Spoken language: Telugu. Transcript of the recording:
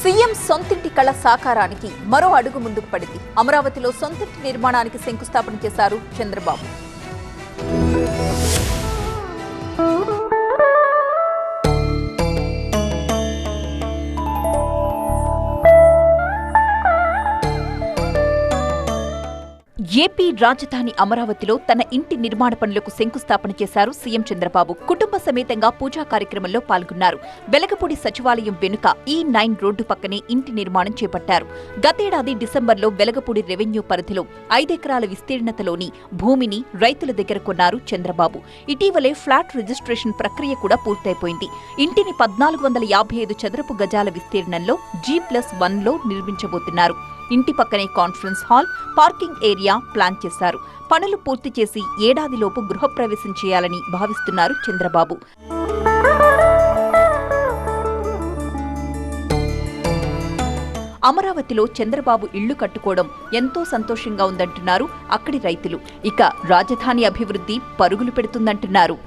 సీఎం సొంతింటి కళ సాకారానికి మరో అడుగు ముందుకు పడింది. అమరావతిలో సొంతింటి నిర్మాణానికి శంకుస్థాపన చేశారు చంద్రబాబు. ఏపీ రాజధాని అమరావతిలో తన ఇంటి నిర్మాణ పనులకు శంకుస్థాపన చేశారు సీఎం చంద్రబాబు. కుటుంబ సమేతంగా పూజా కార్యక్రమంలో పాల్గొన్నారు. వెలగపూడి సచివాలయం వెనుక E9 రోడ్డు పక్కనే ఇంటి నిర్మాణం చేపట్టారు. గతేడాది డిసెంబర్లో వెలగపూడి రెవెన్యూ పరిధిలో 5 ఎకరాల విస్తీర్ణతలోని భూమిని రైతుల దగ్గర కొన్నారు చంద్రబాబు. ఇటీవలే ఫ్లాట్ రిజిస్ట్రేషన్ ప్రక్రియ కూడా పూర్తయిపోయింది. ఇంటిని 1455 చదరపు గజాల విస్తీర్ణంలో G+1లో నిర్మించబోతున్నారు. ఇంటి పక్కనే conference hall, parking area plan చేశారు. పనులు పూర్తి చేసి ఏడాదిలోపు గృహప్రవేశం చేయాలని భావిస్తున్నారు చంద్రబాబు. అమరావతిలో చంద్రబాబు ఇళ్లు కట్టుకోవడం ఎంతో సంతోషంగా ఉందంటున్నారు అక్కడి రైతులు. ఇక రాజధాని అభివృద్ధి పరుగులు పెడుతుందంటున్నారు.